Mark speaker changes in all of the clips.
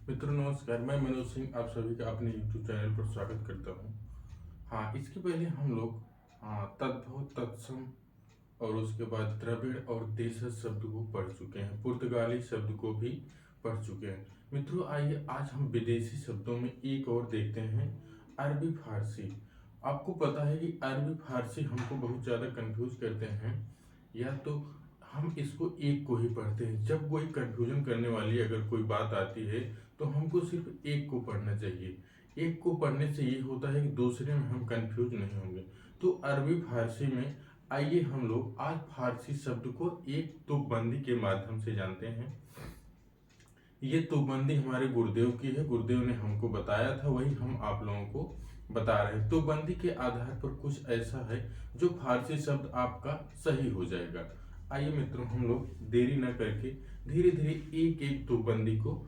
Speaker 1: मित्रों नमस्कार, मैं मनोज सिंह आप सभी का अपने YouTube चैनल पर स्वागत करता हूँ। हाँ, इसके पहले हम लोग तद्भव तत्सम और उसके बाद द्रविड़ और देशज शब्द को पढ़ चुके हैं, पुर्तगाली शब्द को भी पढ़ चुके हैं। मित्रों आइए आज हम विदेशी शब्दों में एक और देखते हैं, अरबी फारसी। आपको पता है कि अरबी फारसी हमको बहुत ज़्यादा कंफ्यूज करते हैं, या तो हम इसको एक को ही पढ़ते हैं। जब कोई कंफ्यूजन करने वाली अगर कोई बात आती है तो हमको सिर्फ एक को पढ़ना चाहिए। एक को पढ़ने से ये होता है कि दूसरे में हम कंफ्यूज नहीं होंगे। तो अरबी फारसी में आइए हम लोग आज फारसी शब्द को एक तुकबंदी के माध्यम से जानते हैं। ये तुकबंदी हमारे गुरुदेव की है, गुरुदेव ने हमको बताया था, वही हम आप लोगों को बता रहे हैं। तुकबंदी के आधार पर कुछ ऐसा है जो फारसी शब्द आपका सही हो जाएगा। आइए मित्रों हम लोग देरी न करके धीरे धीरे एक एक तुकबंदी को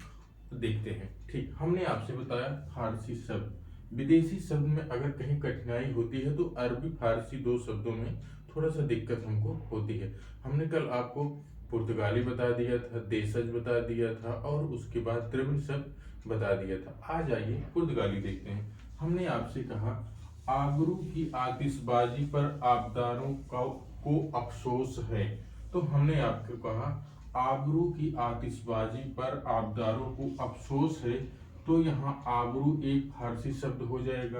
Speaker 1: देखते हैं। ठीक, हमने आपसे बताया फारसी शब्द। विदेशी शब्द में अगर कहीं कठिनाई होती है तो अरबी फारसी दो शब्दों में थोड़ा सा दिक्कत हमको होती है। हमने कल आपको पुर्तगाली बता दिया था, देशज बता दिया था और उसके बाद द्रविड़ शब्द बता दिया था। आज आइए पुर्तगाली देखते हैं। हमने आपसे कहा आबरू की आतिशबाजी पर आबदारों को अफसोस है। तो हमने आपको कहा आबरू की आतिशबाजी पर आबदारों को अफसोस है। तो यहाँ आबरू एक फारसी शब्द हो जाएगा,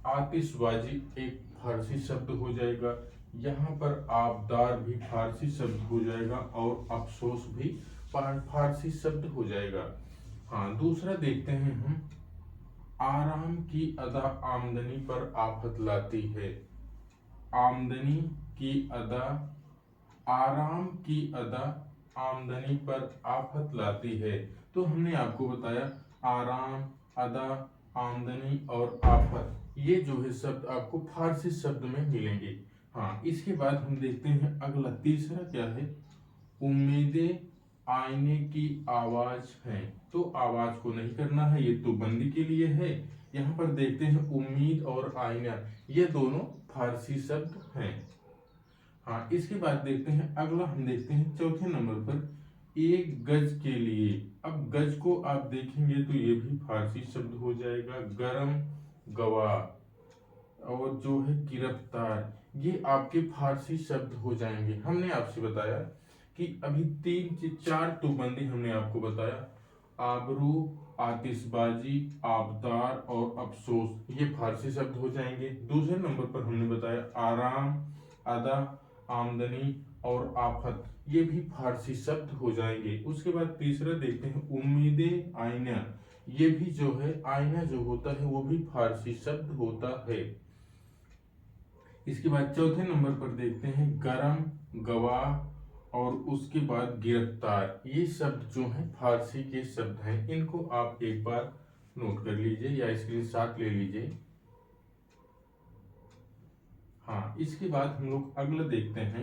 Speaker 1: आतिशबाजी एक फारसी शब्द हो जाएगा, यहाँ पर आबदार भी फारसी शब्द हो जाएगा और अफसोस भी फारसी शब्द हो जाएगा। हाँ, दूसरा देखते हैं हम, आराम की अदा आमदनी पर आफत लाती है। आमदनी की अदा, आराम की अदा आमदनी पर आफत लाती है। तो हमने आपको बताया आराम, अदा, आमदनी और आफत, ये जो है शब्द आपको फारसी शब्द में मिलेंगे। हाँ, इसके बाद हम देखते हैं अगला तीसरा क्या है, उम्मीदें आईने की आवाज है। तो आवाज को नहीं करना है, ये तो बंदी के लिए है। यहाँ पर देखते हैं उम्मीद और आईना, ये दोनों फारसी शब्द हैं। हाँ, इसके बाद देखते हैं अगला, हम देखते हैं चौथे नंबर पर एक गज के लिए। अब गज को आप देखेंगे तो ये भी फारसी शब्द हो जाएगा, गरम, गवाह और जो है गिरफ्तार, ये आपके फारसी शब्द हो जाएंगे। हमने आपसे बताया कि अभी तीन चार तुकबंदी हमने आपको बताया, आबरू, आतिशबाजी, आबदार और अफसोस, ये फारसी शब्द हो जाएंगे। दूसरे नंबर पर हमने बताया आराम, अदा, आमदनी और आफत, ये भी फारसी शब्द हो जाएंगे। उसके बाद तीसरा देखते हैं उम्मीदें आईना, ये भी जो है आईना जो होता है वो भी फारसी शब्द होता है। इसके बाद चौथे नंबर पर देखते हैं गरम, गवाह और उसके बाद गिरफ्तार, ये शब्द जो हैं फारसी के शब्द हैं। इनको आप एक बार नोट कर लीजिए या स्क्रीनशॉट ले लीजिए। हाँ, इसके बाद हम लोग अगला देखते हैं,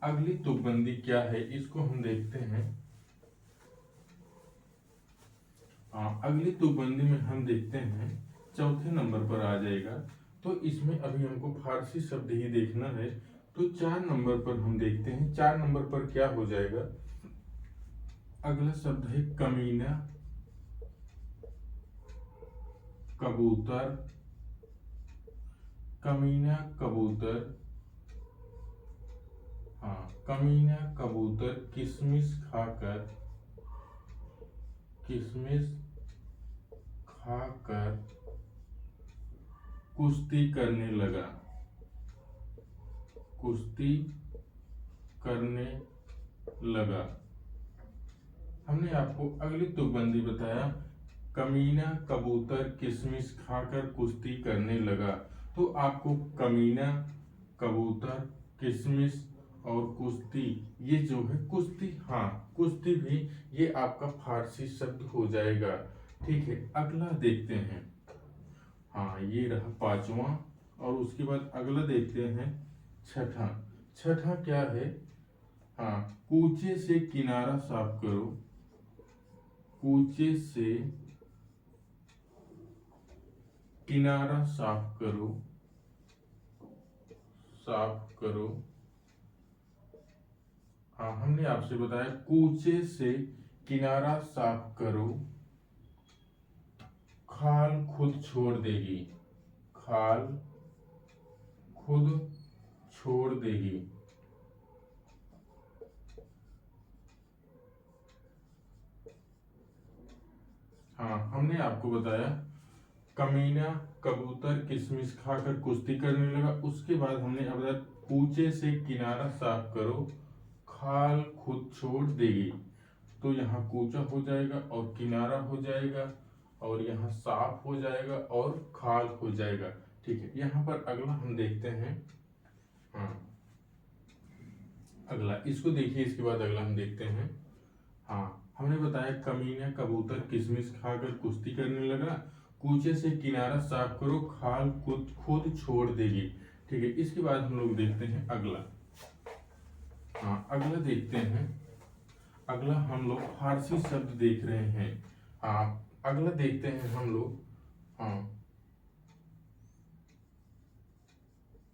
Speaker 1: अगली तुकबंदी क्या है इसको हम देखते हैं। हाँ, अगली तुकबंदी में हम देखते हैं चौथे नंबर पर आ जाएगा। तो इसमें अभी हमको फारसी शब्द ही देखना है। तो 4 नंबर पर हम देखते हैं, 4 नंबर पर क्या हो जाएगा, अगला शब्द है कमीना, कबूतर, कमीना कबूतर। हाँ, कमीना कबूतर किशमिश खाकर, किशमिश खाकर कुश्ती करने लगा, कुश्ती करने लगा। हमने आपको अगली तुकबंदी बताया, कमीना कबूतर किशमिश खाकर कुश्ती करने लगा। तो आपको कमीना, कबूतर, किशमिश और कुश्ती, ये जो है कुश्ती, हाँ कुश्ती भी ये आपका फारसी शब्द हो जाएगा। ठीक है, अगला देखते हैं। हाँ, ये रहा पांचवा और उसके बाद अगला देखते हैं छठा। छठा क्या है, हाँ, कूचे से किनारा साफ करो, कूचे से किनारा साफ करो, साफ करो। हाँ, हमने आपसे बताया कूचे से किनारा साफ करो, खाल खुद छोड़ देगी। खाल खुद छोड़ देगी। हाँ, हमने आपको बताया कमीना कबूतर किशमिश खाकर कुश्ती करने लगा। उसके बाद हमने अब बताया कूचे से किनारा साफ करो, खाल खुद छोड़ देगी। तो यहाँ कूचा हो जाएगा और किनारा हो जाएगा और यहाँ साफ हो जाएगा और खाल हो जाएगा। ठीक है, यहाँ पर अगला हम देखते हैं। हाँ, अगला इसको देखिए, इसके बाद अगला हम देखते हैं। हाँ, हमने बताया कमीना कबूतर किशमिश खाकर कुश्ती करने लगा, कूचे से किनारा साफ करो, खाल खुद खुद छोड़ देगी। ठीक है, इसके बाद हम लोग देखते हैं अगला। हाँ, अगला देखते हैं। अगला हम लोग फारसी शब्द देख रहे हैं। हाँ, अगला देखते हैं हम लोग। हाँ,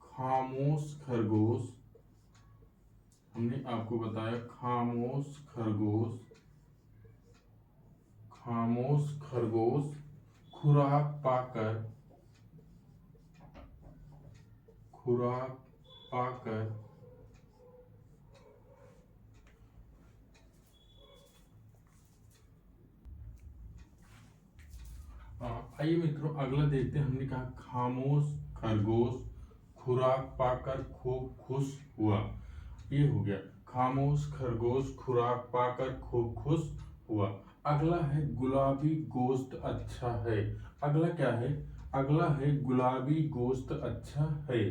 Speaker 1: खामोश खरगोश। हमने आपको बताया खामोश खरगोश। खामोश खरगोश खुराक पाकर, खुराक पाकर आइए मित्रों, अगला देखते हैं। हमने कहा खामोश खरगोश खुराक पाकर खूब खुश हुआ। ये हो गया खामोश खरगोश खुराक पाकर खूब खुश हुआ। अगला है गुलाबी गोश्त अच्छा है। अगला क्या है? अगला है गुलाबी गोश्त अच्छा है।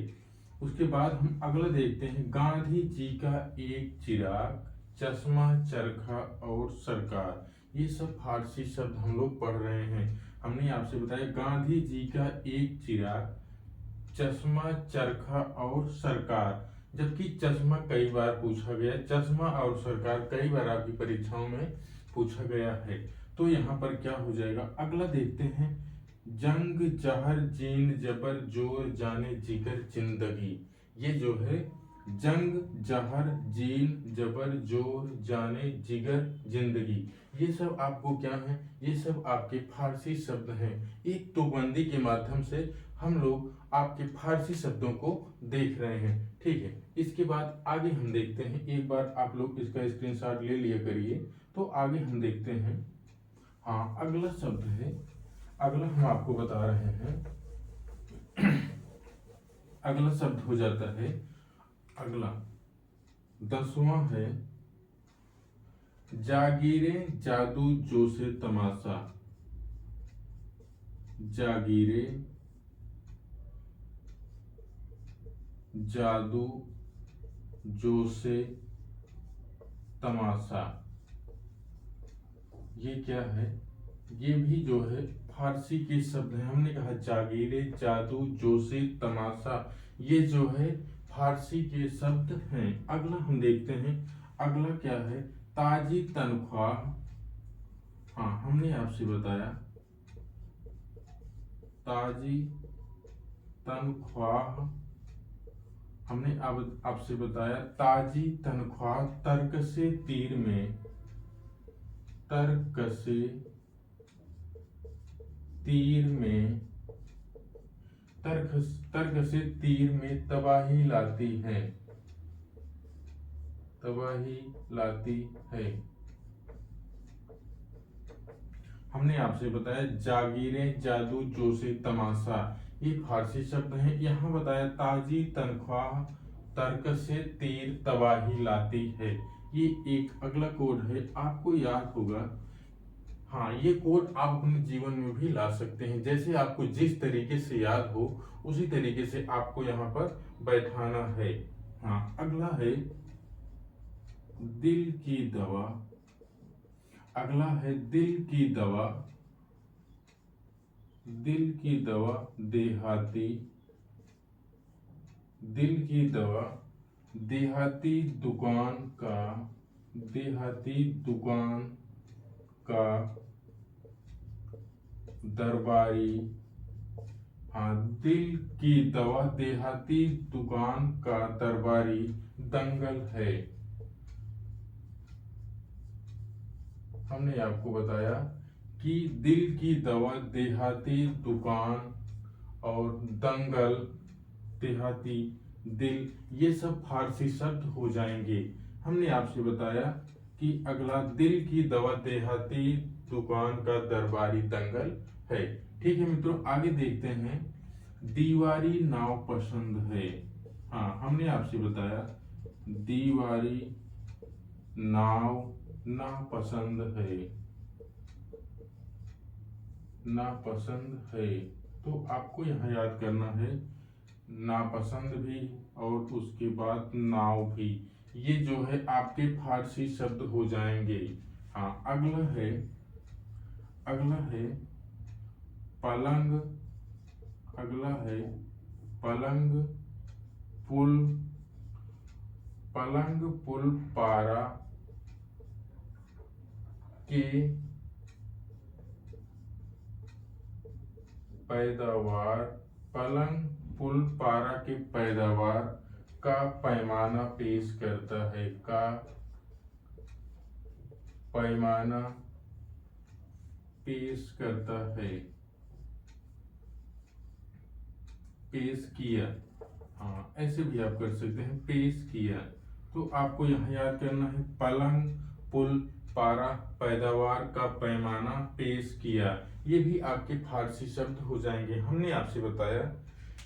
Speaker 1: उसके बाद हम अगला देखते हैं गांधी जी का एक चिराग, चश्मा चरखा और सरकार। ये सब फारसी शब्द हम लोग पढ़ रहे हैं। हमने आपसे बताया गांधी जी का एक चिराग, चश्मा चरखा और सरकार। जबकि चश्मा कई बार पूछा गया, चश्मा और सरकार कई बार आपकी परीक्षाओं में पूछा गया है। तो यहाँ पर क्या हो जाएगा? अगला देखते हैं जंग जहर जीन जबर जोर जाने जिगर जिंदगी। ये जो है जंग जहर जीन जबर जोर जाने जिगर जिंदगी, ये सब आपको क्या है? ये सब आपके फारसी शब्द हैं। एक तुकबंदी के माध्यम से हम लोग आपके फारसी शब्दों को देख रहे हैं। ठीक है, इसके बाद आगे हम देखते हैं। एक बार आप लोग इसका स्क्रीनशॉट ले लिया करिए। तो आगे हम देखते हैं। हाँ, अगला शब्द है, अगला हम आपको बता रहे हैं। अगला शब्द हो जाता है, अगला 10वां है जागीरे जादू जोशे तमाशा। जागीरे जादू जोशे तमाशा। ये क्या है? ये भी जो है फारसी के शब्द है। हमने कहा जागीरे जादू जोशे तमाशा, ये जो है फारसी के शब्द हैं। अगला हम देखते हैं। अगला क्या है? ताजी तनख्वाह। हाँ, हमने आपसे बताया ताजी तनख्वाह। हमने अब आपसे बताया ताजी तनख्वाह तर्क से तीर में, तर्क से तीर में, तर्क से तीर में तबाही लाती है, तबाही लाती है। हमने आपसे बताया जागीरे जादू जोशे तमाशा, ये फारसी शब्द है। यहाँ बताया ताजी तनख्वाह तर्क से तीर तबाही लाती है। ये एक अगला कोड है, आपको याद होगा। हाँ, ये कोड आप अपने जीवन में भी ला सकते हैं। जैसे आपको जिस तरीके से याद हो उसी तरीके से आपको यहाँ पर बैठाना है। हाँ, अगला है दिल की दवा। अगला है दिल की दवा, दिल की दवा देहाती, दिल की दवा देहाती दुकान का, देहाती दुकान का दरबारी। हाँ, दिल की दवा देहाती दुकान का दरबारी दंगल है। हमने आपको बताया कि दिल की दवा, देहाती दुकान और दंगल, देहाती, दिल, ये सब फारसी शब्द हो जाएंगे। हमने आपसे बताया कि अगला दिल की दवा, देहाती दुकान का दरबारी दंगल है। ठीक है मित्रों, आगे देखते हैं। दीवारी नाव पसंद है। हाँ, हमने आपसे बताया दीवारी नाव ना पसंद है, ना पसंद है। तो आपको यहाँ याद करना है नापसंद भी और उसके बाद नाव भी, ये जो है आपके फारसी शब्द हो जाएंगे। हाँ, अगला है पलंग, अगला है पलंग पुल, पलंग पुल पारा के पैदावार, पलंग पुल पारा के पैदावार का पैमाना पेश करता है, का पैमाना पेश करता है, पेश किया। हाँ, ऐसे भी आप कर सकते हैं, पेश किया। तो आपको यहाँ याद करना है पलंग पुल पारा पैदावार का पैमाना पेश किया, ये भी आपके फारसी शब्द हो जाएंगे। हमने आपसे बताया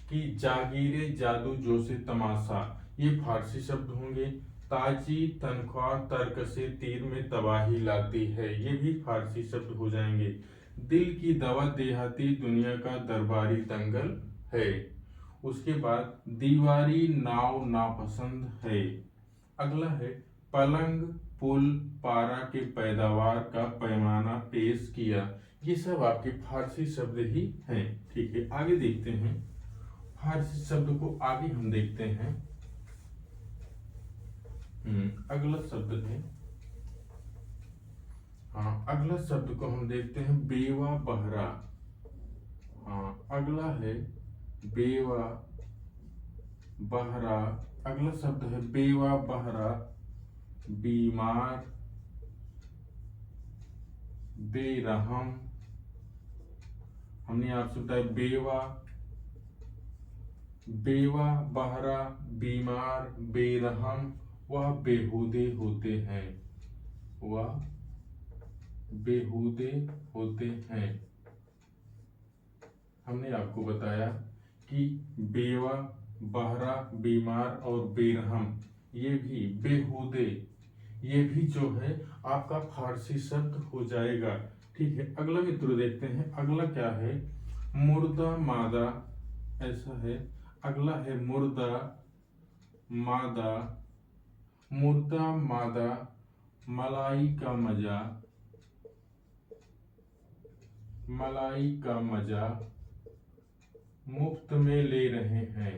Speaker 1: कि जागीरे जादू जोशे तमाशा, ये फारसी शब्द होंगे। ताजी तनख्वाह तर्क से तीर में तबाही लाती है, ये भी फारसी शब्द हो जाएंगे। दिल की दवा, देहाती दुनिया का दरबारी दंगल है। उसके बाद दीवारी नाव नापसंद है। अगला है पलंग पुल पारा के पैदावार का पैमाना पेश किया, ये सब आपके फारसी शब्द ही हैं। ठीक है, आगे देखते हैं। फारसी शब्द को आगे हम देखते हैं। अगला शब्द है, हाँ, अगला शब्द को हम देखते हैं बेवा बहरा। हाँ, अगला है बेवा बहरा। अगला शब्द है बेवा बहरा, बीमार, बेरहम। हमने आपसे बताया बेवा बहरा, बीमार, बेरहम, वह बेहूदे होते हैं, वह बेहूदे होते हैं। हमने आपको बताया कि बेवा बहरा, बीमार और बेरहम, ये भी बेहूदे, ये भी जो है आपका फारसी शब्द हो जाएगा। ठीक है, अगला मित्र देखते हैं। अगला क्या है, मुर्दा मादा, ऐसा है। अगला है मुर्दा मादा, मुर्दा मादा, मलाई का मजा, मलाई का मजा, मुफ्त में ले रहे हैं,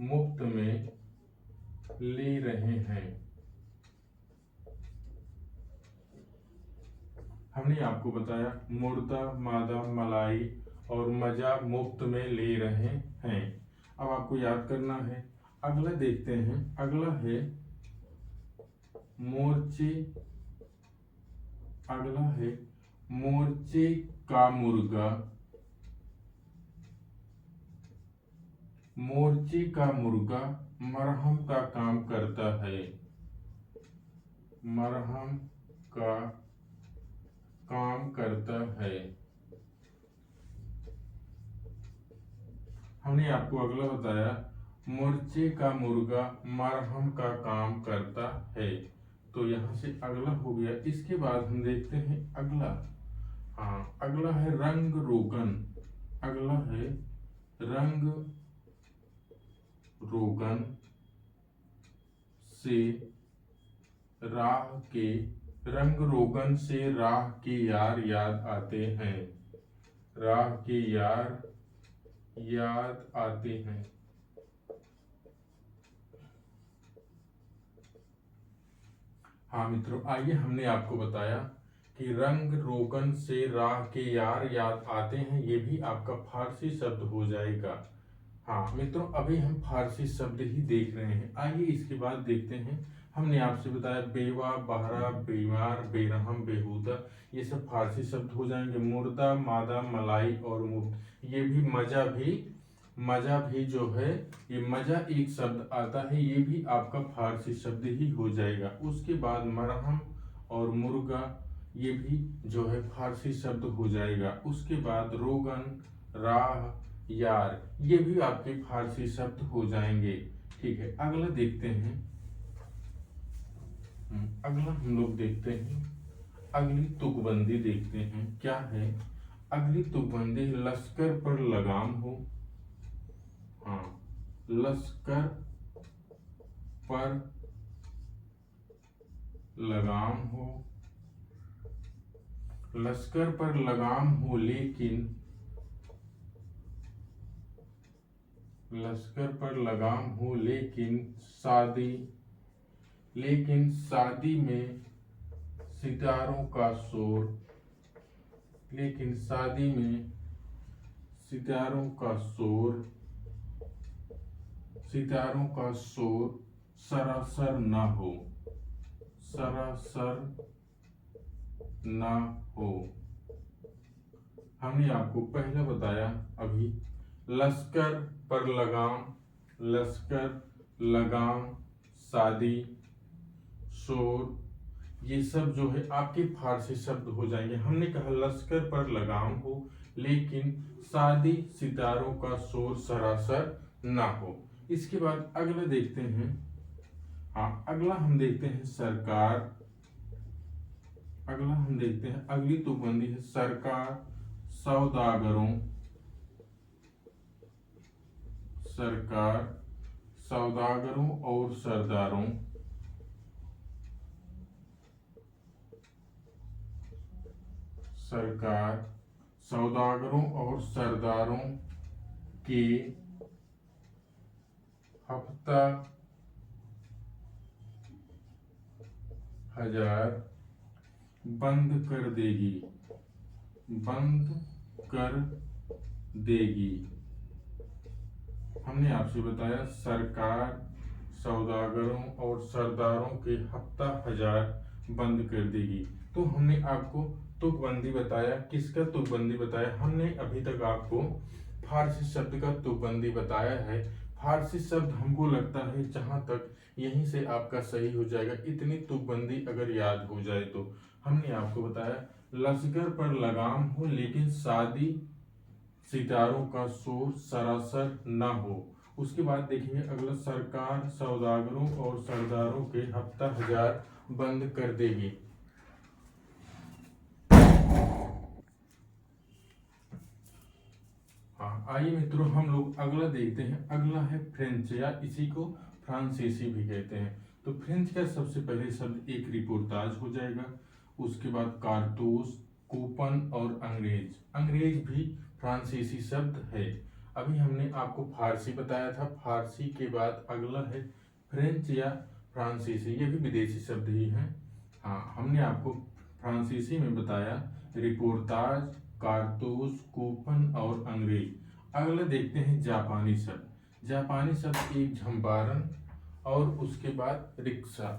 Speaker 1: मुफ्त में ले रहे हैं। हमने आपको बताया मुर्दा मादा मलाई और मजा मुफ्त में ले रहे हैं। अब आपको याद करना है। अगला देखते हैं। अगला है मोर्चे, अगला है मोर्चे का मुर्गा, मोर्चे का मुर्गा मरहम का काम करता है, मरहम का काम करता है। हमने आपको अगला बताया मोर्चे का मुर्गा मरहम का काम करता है। तो यहाँ से अगला हो गया। इसके बाद हम देखते हैं अगला। हाँ, अगला है रंग रोगन, अगला है रंग रोगन से राह के, रंग रोगन से राह के यार याद आते हैं, राह के यार याद आते हैं। हाँ मित्रों, आइए, हमने आपको बताया कि रंग रोगन से राह के यार याद आते हैं, ये भी आपका फारसी शब्द हो जाएगा। हाँ मित्रों, अभी हम फारसी शब्द ही देख रहे हैं। आइए इसके बाद देखते हैं हमने आपसे बताया बेवा, बहरा, बीमार, बेरहम, बेहुदा, ये सब फारसी शब्द हो जाएंगे। मुर्दा, मादा, मलाई और मुफ्त, ये भी मजा भी जो है, ये मजा एक शब्द आता है, ये भी आपका फारसी शब्द ही हो जाएगा। उसके बाद मरहम और मुर्गा, ये भी जो है फारसी शब्द हो जाएगा। उसके बाद रोगन, राह, यार, ये भी आपके फारसी शब्द हो जाएंगे। ठीक है, अगला देखते हैं। अगला हम लोग देखते हैं, अगली तुकबंदी देखते हैं क्या है। अगली तुकबंदी, लश्कर पर लगाम हो। हाँ, लश्कर पर लगाम हो, लश्कर पर लगाम हो लेकिन, लश्कर पर लगाम हो लेकिन शादी में सितारों का शोर, लेकिन शादी में सितारों का शोर, सितारों का शोर सरासर न हो, सरासर न हो। हमने आपको पहले बताया अभी, लश्कर पर लगाम, लश्कर, लगाम, शादी, शोर, ये सब जो है आपके फारसी शब्द हो जाएंगे। हमने कहा लश्कर पर लगाम हो लेकिन शादी सितारों का शोर सरासर ना हो। इसके बाद अगला देखते हैं। हाँ, अगला हम देखते हैं सरकार। अगला हम देखते हैं, अगली तुकबंदी है सरकार, सौदागरों, सरकार, सौदागरों और सरदारों, सरकार, सौदागरों और सरदारों के हफ्ता हजार बंद कर देगी, बंद कर देगी। हमने आपसे बताया सरकार, सौदागरों और सरदारों के हफ्ता हजार बंद कर देगी। तो हमने आपको तुकबंदी बताया। किसका तुकबंदी बताया? हमने अभी तक आपको फारसी शब्द का तुकबंदी बताया है। फारसी शब्द हमको लगता है जहां तक यहीं से आपका सही हो जाएगा, इतनी तुकबंदी अगर याद हो जाए तो। हमने आपको बताया लश्कर पर लगाम हो लेकिन शादी सितारों का शोर सरासर न हो। उसके बाद देखेंगे अगला, सरकार सौदागरों और सरदारों के हफ्ता हजार बंद कर देगी। हाँ, आइए मित्रों हम लोग अगला देखते हैं। अगला है फ्रेंच, या इसी को फ्रांसीसी भी कहते हैं। तो फ्रेंच का सबसे पहले शब्द एक रिपोर्टाज हो जाएगा। उसके बाद कारतूस, कूपन और अंग्रेज, अंग्रेज भी फ्रांसीसी शब्द है। अभी हमने आपको फारसी बताया था, फारसी के बाद अगला है फ्रेंच या फ्रांसीसी, ये भी विदेशी शब्द ही हैं। हाँ, हमने आपको फ्रांसीसी में बताया रिपोर्टाज, कारतूस, कूपन और अंग्रेज। अगला देखते हैं जापानी शब्द। जापानी शब्द एक झंपारण और उसके बाद रिक्शा।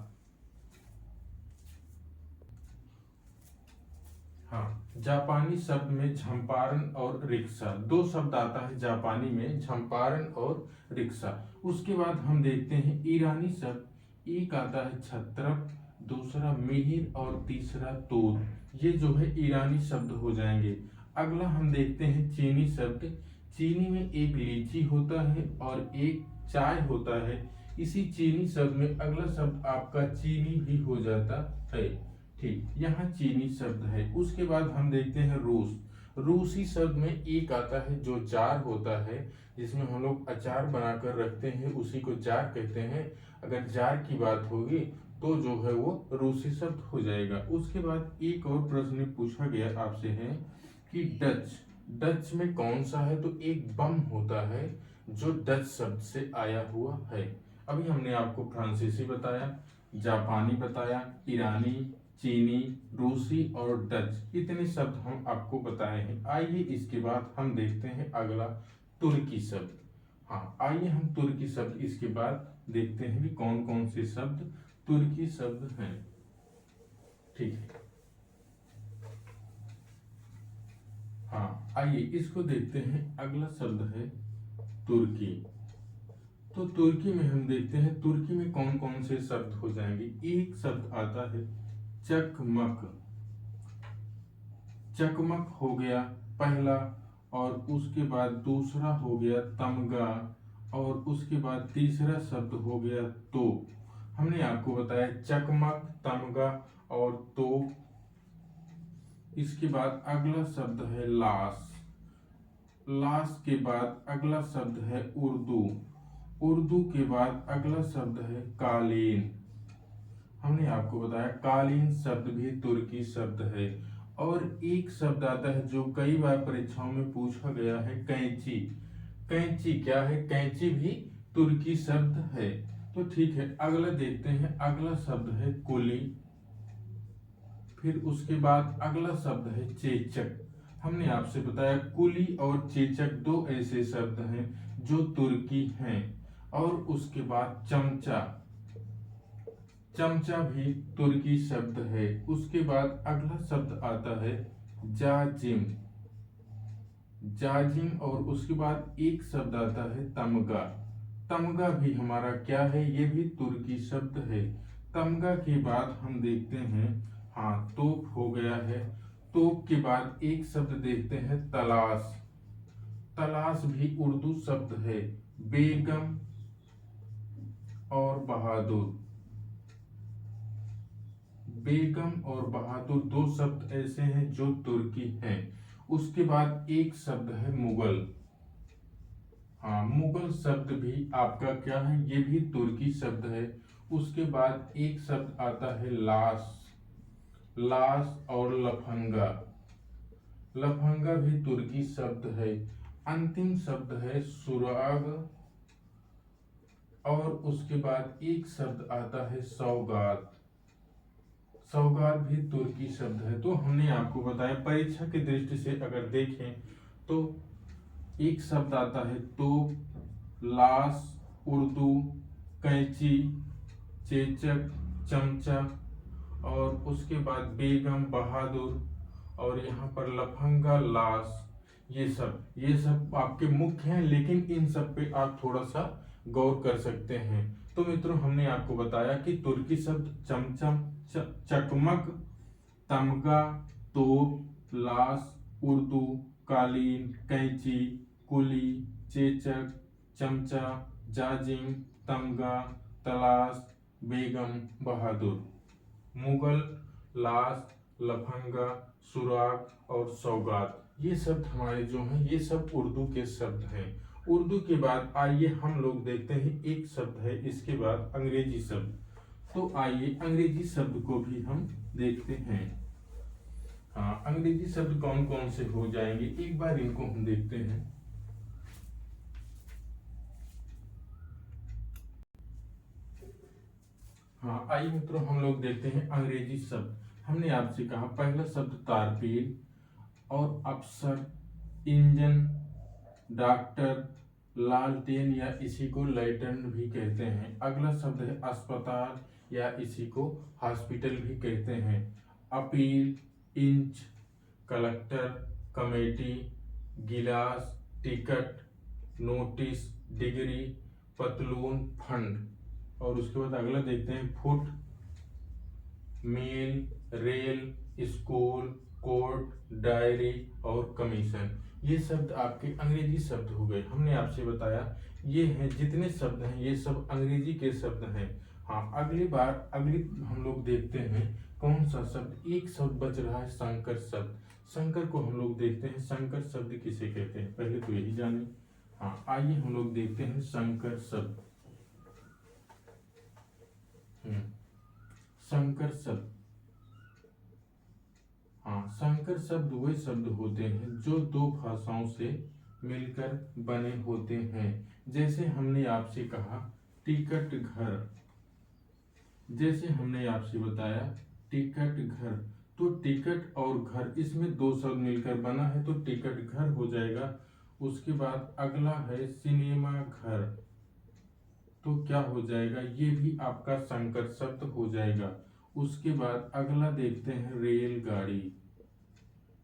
Speaker 1: हाँ, जापानी शब्द में झंपारण और रिक्शा, दो शब्द आता है जापानी में, झंपारण और रिक्शा। उसके बाद हम देखते हैं ईरानी शब्द, एक आता है छत्रप, दूसरा मिहिर और तीसरा तोर, ये जो है ईरानी शब्द हो जाएंगे। अगला हम देखते हैं चीनी शब्द। चीनी में एक लीची होता है और एक चाय होता है। इसी चीनी शब्द में अगला शब्द आपका चीनी भी हो जाता है। ठीक, यहाँ चीनी शब्द है। उसके बाद हम देखते हैं रूस। रूसी शब्द में एक आता है जो जार होता है, जिसमें हम लोग अचार बनाकर रखते हैं, उसी को जार कहते हैं। अगर जार की बात होगी तो जो है वो रूसी शब्द हो जाएगा। उसके बाद एक और प्रश्न पूछा गया आपसे है कि डच, डच में कौन सा है? तो एक बम होता है जो डच शब्द से आया हुआ है। अभी हमने आपको फ्रांसीसी बताया, जापानी बताया, ईरानी, चीनी, रूसी और डच, इतने शब्द हम आपको बताए हैं। आइए इसके बाद हम देखते हैं अगला तुर्की शब्द। हाँ, आइए हम तुर्की शब्द इसके बाद देखते हैं कि कौन कौन से शब्द तुर्की शब्द हैं। ठीक है, हाँ आइए इसको देखते हैं। अगला शब्द है तुर्की। तो तुर्की में हम देखते हैं तुर्की में कौन कौन से शब्द हो जाएंगे। एक शब्द आता है चकमक। चकमक हो गया पहला, और उसके बाद दूसरा हो गया तमगा, और उसके बाद तीसरा शब्द हो गया तो। हमने आपको बताया चकमक, तमगा और तो। इसके बाद अगला शब्द है लाश। लाश के बाद अगला शब्द है उर्दू। उर्दू के बाद अगला शब्द है कालीन। हमने आपको बताया कालीन शब्द भी तुर्की शब्द है। और एक शब्द आता है जो कई बार परीक्षाओं में पूछा गया है, कैंची। कैंची क्या है? कैंची भी तुर्की शब्द है। तो ठीक है, अगला देखते हैं। अगला शब्द है कुली। फिर उसके बाद अगला शब्द है चेचक। हमने आपसे बताया कुली और चेचक दो ऐसे शब्द हैं जो तुर्की हैं। और उसके बाद चमचा। चमचा भी तुर्की शब्द है। उसके बाद अगला शब्द आता है जाजिम। जाजिम, और उसके बाद एक शब्द आता है तमगा। तमगा भी हमारा क्या है? ये भी तुर्की शब्द है। तमगा के बाद हम देखते हैं, हाँ तोप हो गया है। तोप के बाद एक शब्द देखते हैं तलाश। तलाश भी उर्दू शब्द है। बेगम और बहादुर। बेगम और बहादुर दो शब्द ऐसे हैं जो तुर्की हैं। उसके बाद एक शब्द है मुगल। हाँ, मुगल शब्द भी आपका क्या है? ये भी तुर्की शब्द है। उसके बाद एक शब्द आता है लाश। लाश और लफंगा। लफंगा भी तुर्की शब्द है। अंतिम शब्द है सुराग, और उसके बाद एक शब्द आता है सौगात। सौगात भी तुर्की शब्द है। तो हमने आपको बताया परीक्षा की दृष्टि से अगर देखें तो एक शब्द आता है तो, लाश, उर्दू, कैंची, चेचक, चमचा, और उसके बाद बेगम, बहादुर, और यहाँ पर लफंगा, लाश। ये सब आपके मुख्य हैं, लेकिन इन सब पे आप थोड़ा सा गौर कर सकते हैं। तो मित्रों, हमने आपको बताया कि तुर्की शब्द चमचम, चकमक, तमगा, तोप, लाश, उर्दू, कालीन, कैंची, कुली, चेचक, चमचा, जाजिम, तमगा, तलाश, बेगम, बहादुर, मुगल, लाश, लफंगा, सुराग और सौगात। ये शब्द हमारे जो हैं, ये सब उर्दू के शब्द हैं। उर्दू के बाद आइए हम लोग देखते हैं एक शब्द है, इसके बाद अंग्रेजी शब्द। तो आइए अंग्रेजी शब्द को भी हम देखते हैं। हाँ, अंग्रेजी शब्द कौन कौन से हो जाएंगे, एक बार इनको हम देखते हैं। हाँ आइए मित्रों, हम लोग देखते हैं अंग्रेजी शब्द। हमने आपसे कहा पहला शब्द तारपीन और अफसर, इंजन, डॉक्टर, लालटेन या इसी को लैटर्न भी कहते हैं। अगला शब्द है अस्पताल या इसी को हॉस्पिटल भी कहते हैं। अपील, इंच, कलेक्टर, कमेटी, गिलास, टिकट, नोटिस, डिग्री, पतलून, फंड। और उसके बाद अगला देखते हैं फुट, मील, रेल, स्कूल, कोर्ट, डायरी और कमीशन। ये शब्द आपके अंग्रेजी शब्द हो गए। हमने आपसे बताया ये हैं जितने शब्द हैं, ये सब अंग्रेजी के शब्द हैं। हाँ, अगली हम लोग देखते हैं कौन सा शब्द। एक शब्द बच रहा है संकर शब्द। संकर को हम लोग देखते हैं, संकर शब्द किसे कहते हैं, पहले तो यही जाने। हाँ आइए हम लोग देखते हैं संकर शब्द। संकर शब्द, हाँ संकर शब्द वे शब्द होते हैं जो दो भाषाओं से मिलकर बने होते हैं। जैसे हमने आपसे कहा टिकट घर, जैसे हमने आपसे बताया टिकट घर, तो टिकट और घर इसमें दो शब्द मिलकर बना है तो टिकट घर हो जाएगा। उसके बाद अगला है सिनेमा घर। तो क्या हो जाएगा, ये भी आपका संकर शब्द हो जाएगा। उसके बाद अगला देखते हैं रेलगाड़ी।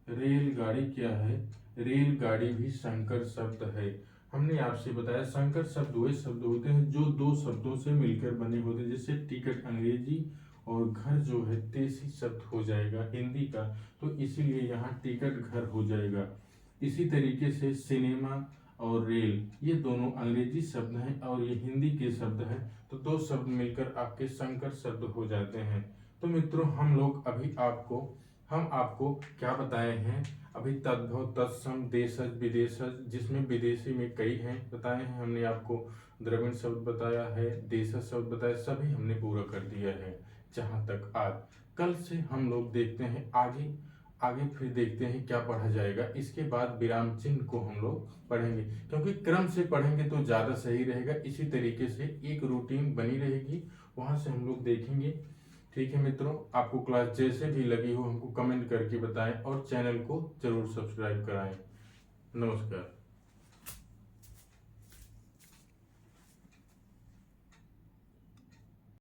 Speaker 1: रेलगाड़ी क्या है? रेलगाड़ी भी संकर शब्द है। हमने आपसे बताया संकर शब्द वे शब्द होते हैं जो दो शब्दों से मिलकर बने होते हैं, जैसे टिकट अंग्रेजी और घर जो है देसी शब्द हो जाएगा हिंदी का, तो इसीलिए यहाँ टिकट घर हो जाएगा। इसी तरीके से सिनेमा और रेल ये दोनों अंग्रेजी शब्द हैं और ये हिंदी के शब्द हैं, तो दो शब्द मिलकर आपके संकर शब्द हो जाते हैं। तो मित्रों हम आपको क्या बताए हैं अभी, तद्भव तत्सम देशज विदेशज, जिसमें विदेशी में कई हैं बताए हैं हमने आपको, द्रविड़ शब्द बताया है, देशज शब्द बताया, सभी हमने पूरा कर दिया है जहां तक आज। कल से हम लोग देखते हैं आगे आगे, फिर देखते हैं क्या पढ़ा जाएगा। इसके बाद विराम चिन्ह को हम लोग पढ़ेंगे, क्योंकि क्रम से पढ़ेंगे तो ज़्यादा सही रहेगा। इसी तरीके से एक रूटीन बनी रहेगी, वहां से हम लोग देखेंगे। ठीक है मित्रों, आपको क्लास जैसे भी लगी हो हमको कमेंट करके बताएं और चैनल को जरूर सब्सक्राइब कराएं। नमस्कार।